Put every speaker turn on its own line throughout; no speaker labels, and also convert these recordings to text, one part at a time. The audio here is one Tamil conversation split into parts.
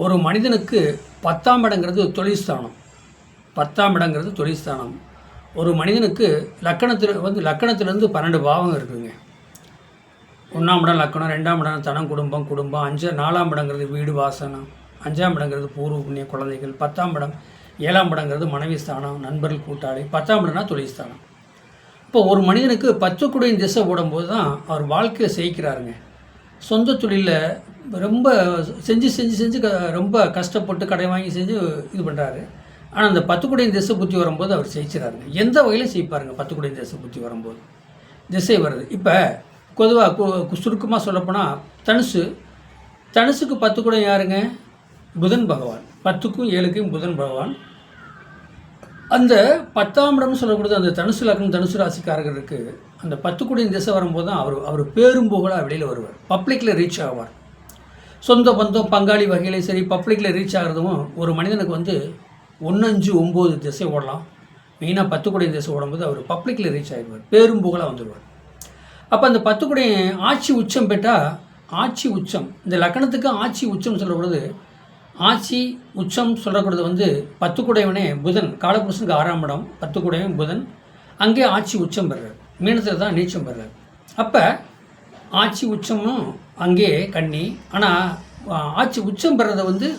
ஒரு மனிதனுக்கு 10ஆம் இடங்கிறது தொழில் ஸ்தானம். 10ஆம் இடங்கிறது தொழில் ஸ்தானம். ஒரு மனிதனுக்கு லக்கணத்திலேருந்து 12 பாவம் இருக்குதுங்க. 1ஆம் இடம் லக்கணம், 2ஆம் இடம் தனம், குடும்பம், 4ஆம் இடங்கிறது வீடு வாசனம், 5ஆம் இடங்கிறது பூர்வ புண்ணிய குழந்தைகள், 10ஆம் இடம் 7ஆம் இடங்கிறது மனைவி ஸ்தானம், நண்பர்கள், கூட்டாளி, 10ஆம் இடம்னா தொழில் ஸ்தானம். இப்போ ஒரு மனிதனுக்கு 10 குடையின் திசை ஓடும்போது தான் அவர் வாழ்க்கையில் ஜெயிக்கிறாருங்க. சொந்த தொழிலில் ரொம்ப செஞ்சு ரொம்ப கஷ்டப்பட்டு கடை வாங்கி செஞ்சு இது பண்ணுறாரு. ஆனால் அந்த 10 குடையின் திசை புத்தி வரும்போது அவர் ஜெயிச்சிடாருங்க. எந்த வகையிலும் ஜெயிப்பாருங்க. 10 குடையின் திசை புத்தி வரும்போது திசை வருது. இப்போ பொதுவாக சுருக்கமாக சொல்லப்போனால் தனுசுக்கு 10 குடம் யாருங்க? புதன் பகவான். 10க்கும் 7க்கும் புதன் பகவான். அந்த 10ஆம் இடம்னு சொல்லக்கூடியது அந்த தனுசு லக்னம், தனுசு ராசிக்காரர்களுக்கு அந்த 10 குடையின் திசை வரும்போது தான் அவர் பேரும் புகழாக வெளியில் வருவார். பப்ளிக்கில் ரீச் ஆவார். சொந்த பந்தம் பங்காளி வகையிலே சரி பப்ளிக்கில் ரீச் ஆகிறதும் ஒரு மனிதனுக்கு 1, 5, 9 திசை ஓடலாம். மெயினாக 10 குடையின் திசை ஓடும்போது அவர் பப்ளிக்கில் ரீச் ஆகிடுவார். பேரும் புகழாக வந்துடுவார். அப்போ அந்த 10 குடையின் ஆட்சி உச்சம் பெற்றால் ஆட்சி உச்சம் இந்த லக்கணத்துக்கு ஆட்சி உச்சம் சொல்லப்படுது. ஆட்சி உச்சம் சொல்லக்கூடியது 10 குடையவனே புதன். காலபுருஷனுக்கு 6ஆம் இடம் 10 குடையவன் புதன். அங்கே ஆட்சி உச்சம் பெறுறார். மீனத்தில் தான் நீச்சம் பெறுறார். அப்போ ஆட்சி உச்சமும் அங்கே கன்னி. ஆனால் ஆட்சி உச்சம் பெறது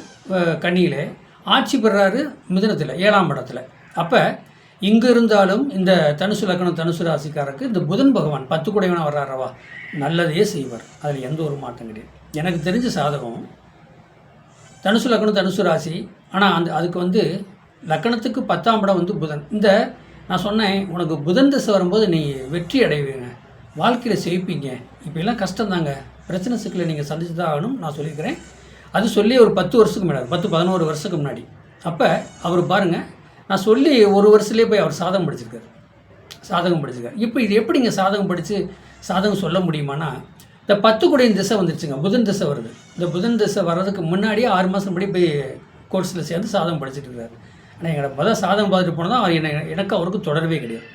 கன்னியில், ஆட்சி பெறாரு மிதுனத்தில் 7ஆம் இடத்துல. அப்போ இங்கே இருந்தாலும் இந்த தனுசு லக்னம் தனுசு ராசிக்காரருக்கு இந்த புதன் பகவான் 10 குடையவனாக வர்றாரவா நல்லதையே செய்வார். அதில் எந்த ஒரு மாற்றம் கிடையாது. எனக்கு தெரிஞ்ச சாதகம் தனுசு லக்னம் தனுசு ராசி. ஆனால் அதுக்கு லக்கணத்துக்கு 10ஆம் இடம் புதன். நான் சொன்னேன் உனக்கு புதன் திசை வரும்போது நீ வெற்றி அடைவீங்க, வாழ்க்கையில் ஜெயிப்பீங்க. இப்போலாம் கஷ்டம்தாங்க, பிரச்சனை சிக்கலை நீங்கள் சந்திச்சு தான் ஆகணும் நான் சொல்லியிருக்கிறேன். அது சொல்லி ஒரு 10 வருஷத்துக்கு முன்னாடி 10-11 வருஷத்துக்கு முன்னாடி. அப்போ அவர் பாருங்கள், நான் சொல்லி ஒரு வருஷத்துலேயே போய் அவர் சாதகம் படிச்சிருக்கார். இப்போ இது எப்படிங்க சாதகம் படித்து சாதகம் சொல்ல முடியுமானா, இந்த 10 குடையின் திசை வந்துருச்சுங்க. புதன் திசை வருது. இந்த புதன் திசை வர்றதுக்கு முன்னாடியே 6 மாதம் முன்னாடி போய் கோர்ஸில் சேர்ந்து சாதகம் படிச்சுட்டு இருக்காரு. ஆனால் எங்களை சாதகம் பார்த்துட்டு போனதான் அவர் எனக்கு அவருக்கு தொடர்பே கிடையாது.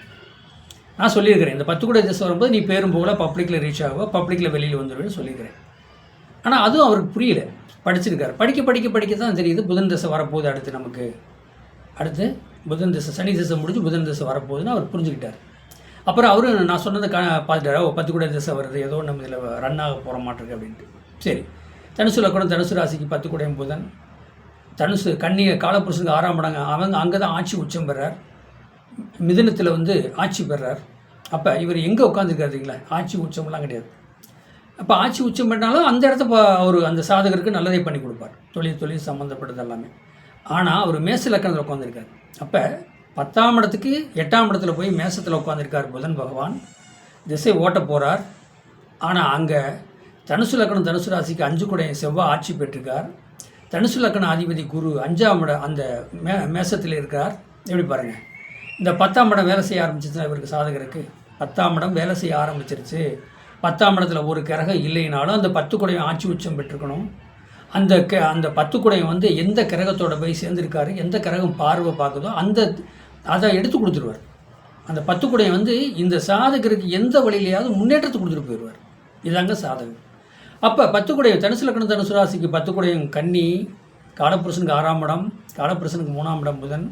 நான் சொல்லியிருக்கிறேன் இந்த 10 குடையின் திசை வரும்போது நீ பேரும் போகல, பப்ளிக்கில் ரீச் ஆகுவா, பப்ளிக்கில் வெளியில் வந்துடுவேன்னு சொல்லியிருக்கிறேன். ஆனால் அதுவும் அவருக்கு புரியல. படிச்சிருக்காரு. படிக்க தான் தெரியுது புதன் திசை வரப்போகுது. அடுத்து புதன் திசை, சனி திசை முடிஞ்சு புதன் திசை வரப்போகுதுன்னு அவர் புரிஞ்சுக்கிட்டார். அப்புறம் அவரு நான் சொன்னதை பார்த்துட்டாரா, 10 குடையின் திசை வருது, ஏதோ நம்ம இதில் ரன் ஆக போகிற மாட்டிருக்கு அப்படின்ட்டு. சரி, தனுசு லக்னம் தனுசு ராசிக்கு 10 குடையின் புதன். தனுசு கன்னியை காலபுருஷனுக்கு 6ஆம் இடம் அங்கே தான் ஆட்சி உச்சம் பெறார். மிதுனத்தில் ஆட்சி பெறார். அப்போ இவர் எங்கே உட்காந்துருக்காருங்களா, ஆட்சி உச்சம்லாம் கிடையாது. அப்போ ஆட்சி உச்சம் பண்ணாலும் அந்த இடத்த அவர் அந்த சாதகருக்கு நல்லதை பண்ணி கொடுப்பார். தொழில் சம்மந்தப்பட்டது எல்லாமே. ஆனால் அவர் மேச லக்கணத்தில் உட்காந்துருக்கார். அப்போ 10ஆம் இடத்துக்கு 8ஆம் இடத்துல போய் மேசத்தில் உட்காந்துருக்கார் புதன் பகவான். திசை ஓட்ட போகிறார். ஆனால் அங்கே தனுசு லக்கணம் தனுசு ராசிக்கு 5 குடையின் செவ்வாய் ஆட்சி பெற்றிருக்கார். தனுசு லக்கண அதிபதி குரு 5ஆம் இடம் அந்த மேசத்தில் இருக்கார். எப்படி பாருங்கள், இந்த 10ஆம் இடம் வேலை செய்ய ஆரம்பிச்சிச்சுன்னா இவருக்கு சாதகருக்கு 10ஆம் இடம் வேலை செய்ய ஆரம்பிச்சிருச்சு. 10ஆம் இடத்துல ஒரு கிரகம் இல்லைனாலும் அந்த 10 குடையும் ஆட்சி உச்சம் பெற்றிருக்கணும். அந்த 10 குடையும் எந்த கிரகத்தோட போய் சேர்ந்துருக்காரு, எந்த கிரகம் பார்வை பார்க்குதோ அதை எடுத்து கொடுத்துருவார். அந்த 10 குடையும் இந்த சாதகருக்கு எந்த வழியிலையாவது முன்னேற்றத்தை கொடுத்துட்டு போயிடுவார். இதாங்க சாதகம். அப்போ 10 குடையும் தனுசு லக்னம் தனுசு ராசிக்கு 10 குடையும் கன்னி, காலபுருஷனுக்கு 6ஆம் இடம், காலபுருஷனுக்கு 3ஆம் இடம் புதன்,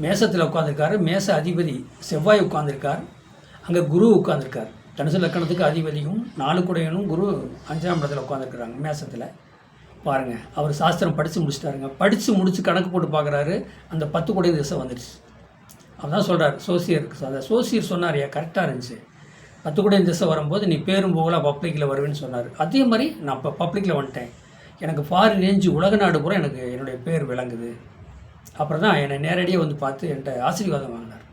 மேசத்தில் உட்காந்துருக்காரு. மேச அதிபதி செவ்வாய் உட்காந்துருக்கார். அங்கே குரு உட்காந்துருக்கார். தனுசு லக்கணத்துக்கு அதிபதியும் 4 குடையனும் குரு 5ஆம் இடத்துல உட்காந்துருக்குறாங்க மேசத்தில். பாருங்கள், அவர் சாஸ்திரம் படித்து முடிச்சிட்டாருங்க. படித்து முடித்து கணக்கு போட்டு பார்க்குறாரு, அந்த 10 குடையின் திசை வந்துடுச்சு. அவதான் சொல்கிறார் சோசியர் சொன்னார், கரெக்டாக இருந்துச்சு. 10 குடையின் திசை வரும்போது நீ பேரும் போகலாம் பப்ளிக்கில் வருவேன்னு சொன்னார். அதே மாதிரி நான் இப்போ பப்ளிக்கில் வந்துட்டேன். எனக்கு ஃபாரின் ரேஞ்சு உலக நாடு பூரா எனக்கு என்னுடைய பேர் விளங்குது. அப்புறம் தான் என்னை நேரடியாக பார்த்து என்கிட்ட ஆசீர்வாதம் வாங்கினார்.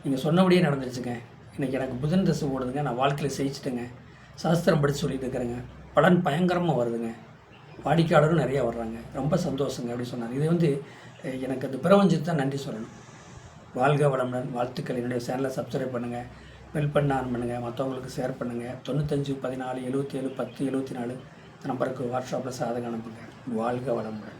நீங்கள் சொன்னபடியே நடந்துருச்சுங்க. இன்றைக்கி எனக்கு புதன் திசை ஓடுதுங்க, நான் வாழ்க்கையில் ஜெயிச்சிட்டேங்க, சாஸ்திரம் படித்து சொல்லிட்டு இருக்கிறேங்க, பலன் பயங்கரமாக வருதுங்க, வாடிக்கையாளரும் நிறையா வர்றாங்க, ரொம்ப சந்தோஷங்க அப்படின்னு சொன்னார். இது எனக்கு அந்த பிரபஞ்சத்தை தான் நன்றி சொல்லணும். வாழ்க வளமுடன். வாழ்த்துக்கள். என்னுடைய சேனலை சப்ஸ்கிரைப் பண்ணுங்கள், பெல் பண்ண ஆன் பண்ணுங்கள், மற்றவங்களுக்கு ஷேர் பண்ணுங்கள். 95 14 77 10 74 நம்பருக்கு வாட்ஸ்அப்பில் சாதகம் அனுப்புங்க. வாழ்க வளமுடன்.